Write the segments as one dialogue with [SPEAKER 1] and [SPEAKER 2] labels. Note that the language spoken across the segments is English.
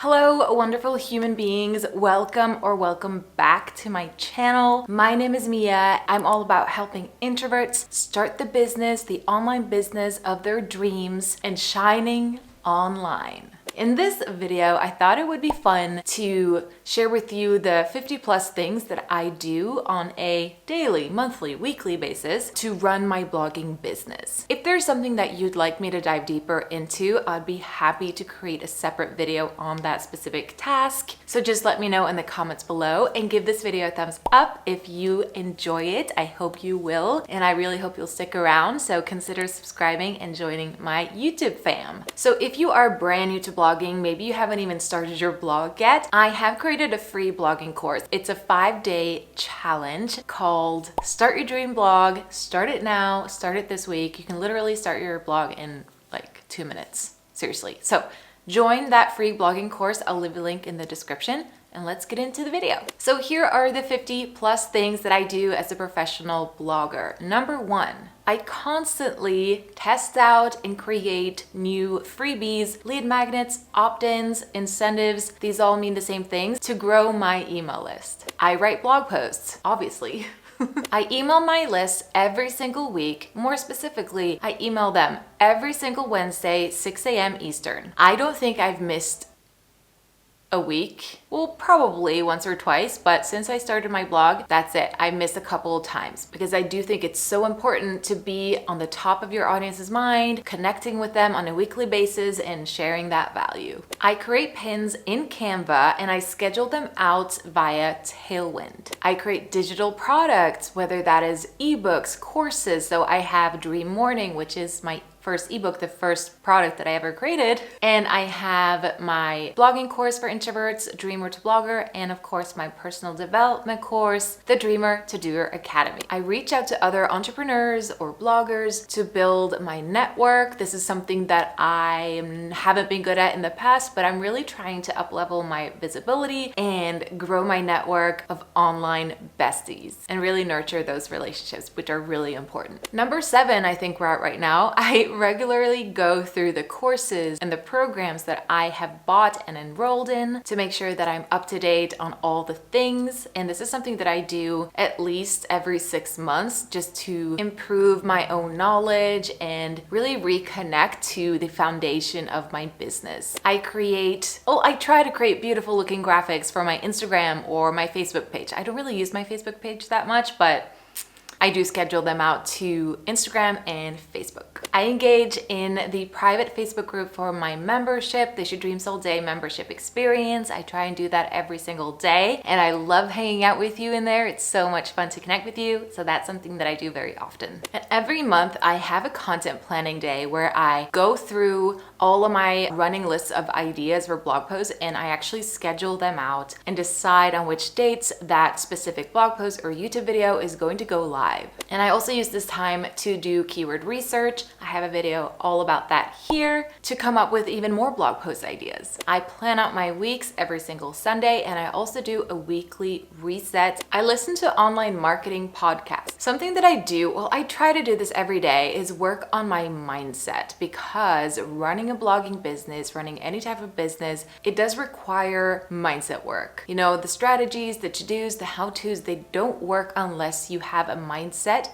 [SPEAKER 1] Hello, wonderful human beings. Welcome back to my channel. My name is Mia. I'm all about helping introverts start the online business of their dreams and shining online. In this video, I thought it would be fun to share with you the 50 plus things that I do on a daily, monthly, weekly basis to run my blogging business. If there's something that you'd like me to dive deeper into, I'd be happy to create a separate video on that specific task. So just let me know in the comments below and give this video a thumbs up if you enjoy it. I hope you will, and I really hope you'll stick around. So consider subscribing and joining my YouTube fam. So if you are brand new to blogging, maybe you haven't even started your blog yet, I have created a free blogging course. It's a 5-day challenge called Start Your Dream Blog. Start it now, start it this week. You can literally start your blog in like 2 minutes, seriously. So join that free blogging course. I'll leave a link in the description. And let's get into the video. So here are the 50 plus things that I do as a professional blogger. Number 1, I constantly test out and create new freebies, lead magnets, opt-ins, incentives. These all mean the same things to grow my email list. I write blog posts, obviously. I email my list every single week. More specifically, I email them every single Wednesday, 6 a.m. Eastern. I don't think I've missed a week. Well, probably once or twice, but since I started my blog, that's it. I missed a couple of times because I do think it's so important to be on the top of your audience's mind, connecting with them on a weekly basis and sharing that value. I create pins in Canva and I schedule them out via Tailwind. I create digital products, whether that is ebooks, courses. So I have Dream Morning, which is my first ebook, the first product that I ever created. And I have my blogging course for introverts, Dreamer to Blogger, and of course my personal development course, the Dreamer to Doer Academy. I reach out to other entrepreneurs or bloggers to build my network. This is something that I haven't been good at in the past, but I'm really trying to up-level my visibility and grow my network of online besties and really nurture those relationships, which are really important. Number 7, I think we're at right now. I regularly go through the courses and the programs that I have bought and enrolled in to make sure that I'm up to date on all the things. And this is something that I do at least every 6 months just to improve my own knowledge and really reconnect to the foundation of my business. I try to create beautiful looking graphics for my Instagram or my Facebook page. I don't really use my Facebook page that much, but I do schedule them out to Instagram and Facebook. I engage in the private Facebook group for my membership, They Should Dreams All Day membership experience. I try and do that every single day, and I love hanging out with you in there. It's so much fun to connect with you, so that's something that I do very often. And every month, I have a content planning day where I go through all of my running lists of ideas for blog posts, and I actually schedule them out and decide on which dates that specific blog post or YouTube video is going to go live. And I also use this time to do keyword research. I have a video all about that here to come up with even more blog post ideas. I plan out my weeks every single Sunday, and I also do a weekly reset. I listen to online marketing podcasts. Something that I do, I try to do this every day, is work on my mindset, because running a blogging business, running any type of business, it does require mindset work. You know, the strategies, the to-dos, the how-tos, they don't work unless you have a mindset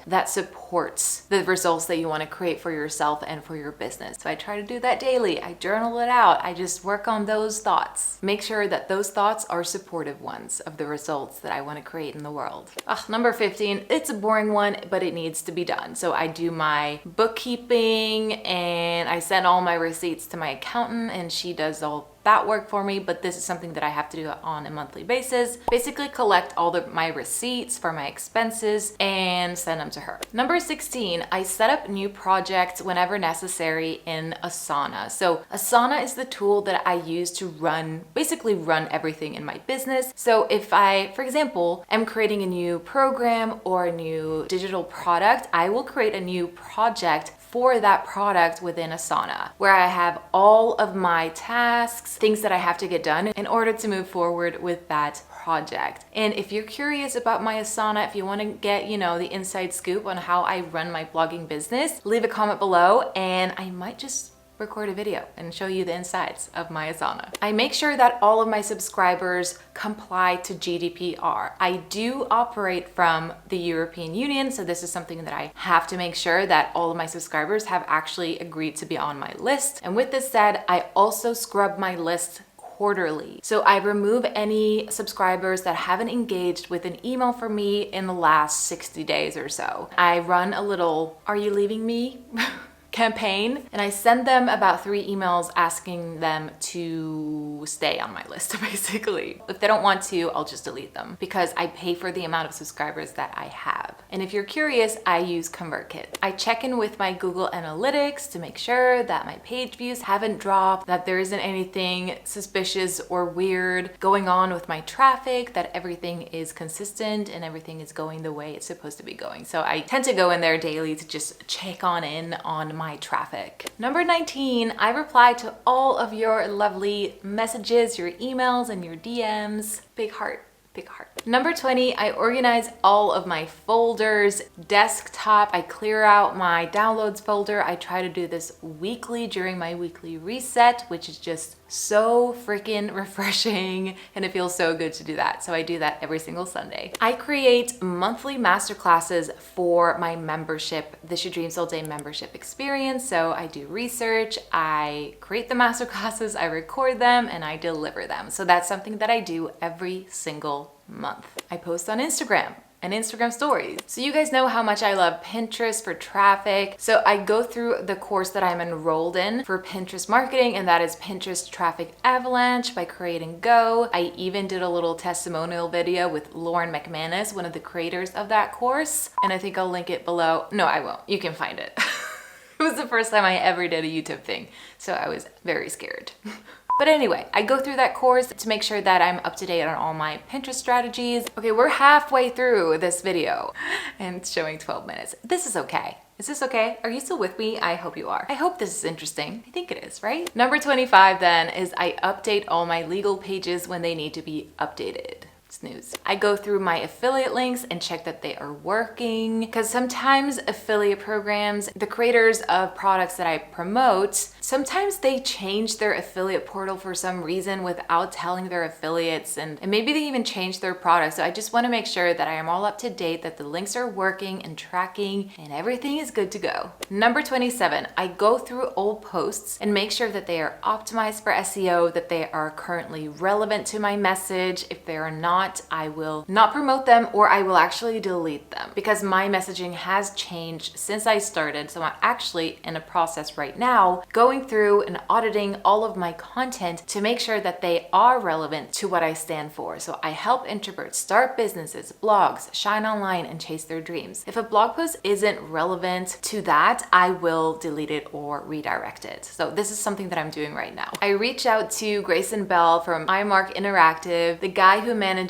[SPEAKER 1] that supports the results that you want to create for yourself and for your business. So I try to do that daily. I journal it out. I just work on those thoughts. Make sure that those thoughts are supportive ones of the results that I want to create in the world. Number 15, it's a boring one, but it needs to be done. So I do my bookkeeping and I send all my receipts to my accountant, and she does all that work for me, but this is something that I have to do on a monthly basis. Basically collect all my receipts for my expenses and send them to her. Number 16, I set up new projects whenever necessary in Asana. So Asana is the tool that I use to basically run everything in my business. So if I, for example, am creating a new program or a new digital product, I will create a new project for that product within Asana, where I have all of my tasks, things that I have to get done in order to move forward with that project. And if you're curious about my Asana, if you want to get, the inside scoop on how I run my blogging business, leave a comment below and I might just record a video and show you the insides of my Asana. I make sure that all of my subscribers comply to GDPR. I do operate from the European Union, so this is something that I have to make sure that all of my subscribers have actually agreed to be on my list. And with this said, I also scrub my list quarterly. So I remove any subscribers that haven't engaged with an email from me in the last 60 days or so. I run a little, "Are you leaving me?" campaign, and I send them about 3 emails asking them to stay on my list, basically. If they don't want to, I'll just delete them because I pay for the amount of subscribers that I have. And if you're curious, I use ConvertKit. I check in with my Google Analytics to make sure that my page views haven't dropped, that there isn't anything suspicious or weird going on with my traffic, that everything is consistent and everything is going the way it's supposed to be going. So I tend to go in there daily to just check in on my traffic. Number 19, I reply to all of your lovely messages, your emails, and your DMs. Big heart. Big heart. Number 20, I organize all of my folders, desktop. I clear out my downloads folder. I try to do this weekly during my weekly reset, which is just so freaking refreshing, and it feels so good to do that. So I do that every single Sunday. I create monthly masterclasses for my membership, This Your Dreams All Day membership experience. So I do research, I create the masterclasses, I record them, and I deliver them. So that's something that I do every single month. I post on Instagram and Instagram stories. So you guys know how much I love Pinterest for traffic. So I go through the course that I'm enrolled in for Pinterest marketing, and that is Pinterest Traffic Avalanche by Create and Go. I even did a little testimonial video with Lauren McManus, one of the creators of that course. And I think I'll link it below. No, I won't. You can find it. It was the first time I ever did a YouTube thing, so I was very scared. But anyway, I go through that course to make sure that I'm up to date on all my Pinterest strategies. Okay, we're halfway through this video and it's showing 12 minutes. This is okay. Is this okay? Are you still with me? I hope you are. I hope this is interesting. I think it is, right? Number 25 then is I update all my legal pages when they need to be updated. Snooze. I go through my affiliate links and check that they are working, because sometimes affiliate programs, the creators of products that I promote, sometimes they change their affiliate portal for some reason without telling their affiliates, and maybe they even change their products. So I just want to make sure that I am all up to date, that the links are working and tracking and everything is good to go. Number 27, I go through old posts and make sure that they are optimized for SEO, that they are currently relevant to my message. If they are not, I will not promote them, or I will actually delete them, because my messaging has changed since I started. So I'm actually in a process right now going through and auditing all of my content to make sure that they are relevant to what I stand for. So I help introverts start businesses, blogs, shine online, and chase their dreams. If a blog post isn't relevant to that, I will delete it or redirect it. So this is something that I'm doing right now. I reach out to Grayson Bell from iMark Interactive, the guy who manages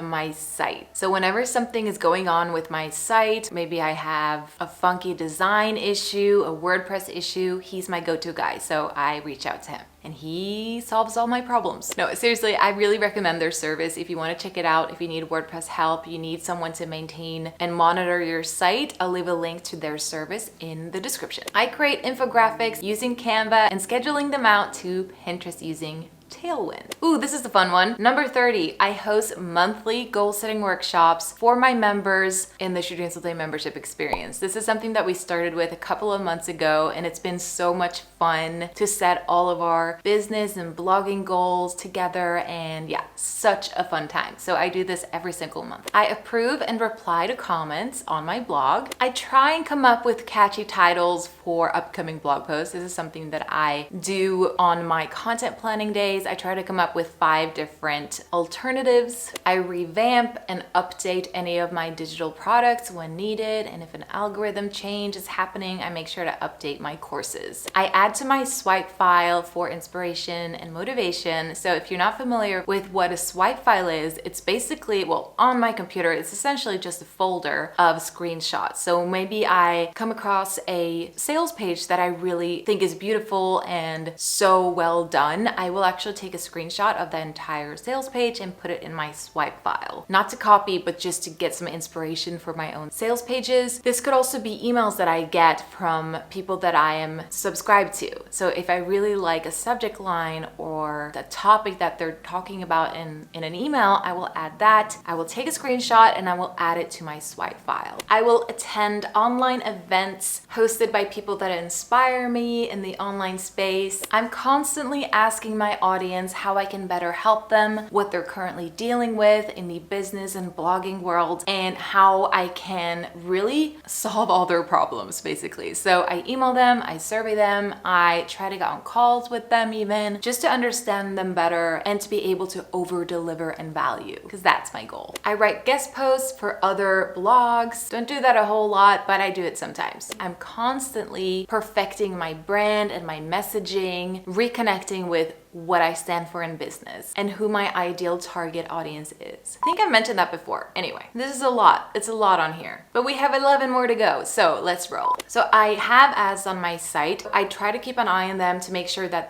[SPEAKER 1] my site. So whenever something is going on with my site, maybe I have a funky design issue, a WordPress issue, he's my go-to guy. So I reach out to him and he solves all my problems. No, seriously, I really recommend their service. If you want to check it out, if you need WordPress help, you need someone to maintain and monitor your site, I'll leave a link to their service in the description. I create infographics using Canva and scheduling them out to Pinterest using Tailwind. Ooh, this is the fun one. Number 30, I host monthly goal setting workshops for my members in the This Your Dreams All Day membership experience. This is something that we started with a couple of months ago, and it's been so much fun to set all of our business and blogging goals together, and yeah, such a fun time. So I do this every single month. I approve and reply to comments on my blog. I try and come up with catchy titles for upcoming blog posts. This is something that I do on my content planning days. I try to come up with 5 different alternatives. I revamp and update any of my digital products when needed, and if an algorithm change is happening, I make sure to update my courses. I add to my swipe file for inspiration and motivation. So if you're not familiar with what a swipe file is, it's basically, well, on my computer, it's essentially just a folder of screenshots. So maybe I come across a sales page that I really think is beautiful and so well done. I will actually take a screenshot of the entire sales page and put it in my swipe file. Not to copy, but just to get some inspiration for my own sales pages. This could also be emails that I get from people that I am subscribed to. So if I really like a subject line or the topic that they're talking about in an email, I will add that. I will take a screenshot and I will add it to my swipe file. I will attend online events hosted by people that inspire me in the online space. I'm constantly asking my audience how I can better help them, what they're currently dealing with in the business and blogging world, and how I can really solve all their problems, basically. So I email them, I survey them, I try to get on calls with them even, just to understand them better and to be able to over deliver and value, because that's my goal. I write guest posts for other blogs. Don't do that a whole lot, but I do it sometimes. I'm constantly perfecting my brand and my messaging, reconnecting with what I stand for in business and who my ideal target audience is. I think I mentioned that before. Anyway, this is a lot. It's a lot on here, but we have 11 more to go. So let's roll. So I have ads on my site. I try to keep an eye on them to make sure that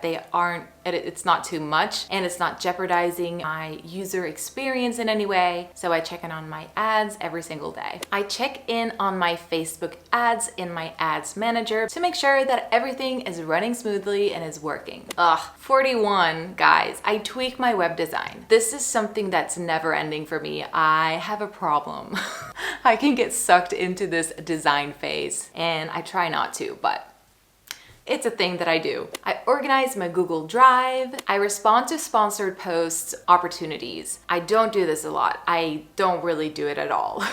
[SPEAKER 1] it's not too much and it's not jeopardizing my user experience in any way. So I check in on my ads every single day. I check in on my Facebook ads in my ads manager to make sure that everything is running smoothly and is working. 41, guys, I tweak my web design. This is something that's never ending for me. I have a problem. I can get sucked into this design phase and I try not to, but it's a thing that I do. I organize my Google Drive. I respond to sponsored posts, opportunities. I don't do this a lot. I don't really do it at all.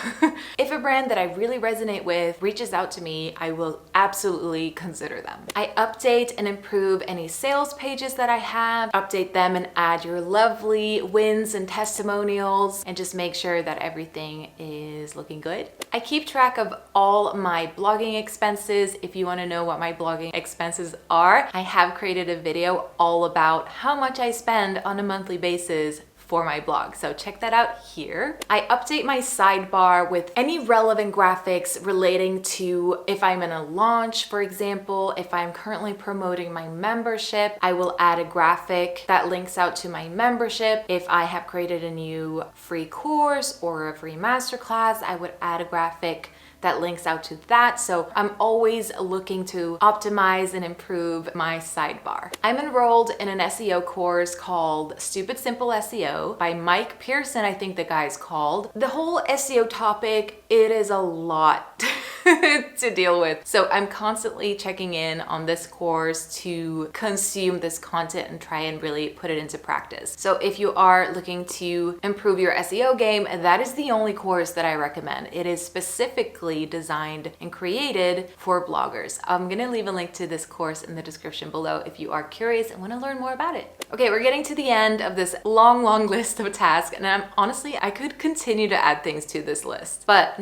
[SPEAKER 1] If a brand that I really resonate with reaches out to me, I will absolutely consider them. I update and improve any sales pages that I have, update them and add your lovely wins and testimonials, and just make sure that everything is looking good. I keep track of all my blogging expenses. If you want to know what my blogging expenses are, I have created a video all about how much I spend on a monthly basis for my blog. So check that out here. I update my sidebar with any relevant graphics relating to if I'm in a launch, for example, if I'm currently promoting my membership, I will add a graphic that links out to my membership. If I have created a new free course or a free masterclass, I would add a graphic that links out to that. So I'm always looking to optimize and improve my sidebar. I'm enrolled in an SEO course called Stupid Simple SEO by Mike Pearson, I think the guy's called. The whole SEO topic, it is a lot to deal with. So I'm constantly checking in on this course to consume this content and try and really put it into practice. So if you are looking to improve your SEO game, that is the only course that I recommend. It is specifically designed and created for bloggers. I'm gonna leave a link to this course in the description below if you are curious and want to learn more about it. Okay, we're getting to the end of this long list of tasks, and honestly, I could continue to add things to this list. But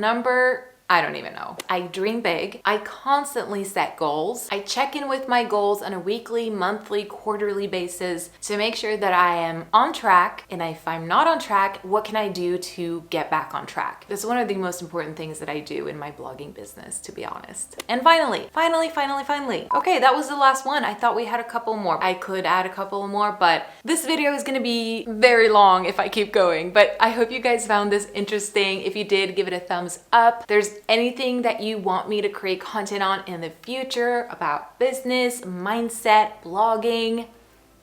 [SPEAKER 1] I don't even know. I dream big. I constantly set goals. I check in with my goals on a weekly, monthly, quarterly basis to make sure that I am on track. And if I'm not on track, what can I do to get back on track? That's one of the most important things that I do in my blogging business, to be honest. And finally. Okay, that was the last one. I thought we had a couple more. I could add a couple more, but this video is gonna be very long if I keep going. But I hope you guys found this interesting. If you did, give it a thumbs up. There's anything that you want me to create content on in the future about business, mindset, blogging,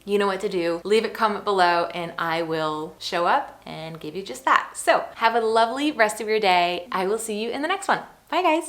[SPEAKER 1] you know what to do. Leave a comment below and I will show up and give you just that. So have a lovely rest of your day. I will see you in the next one. Bye guys.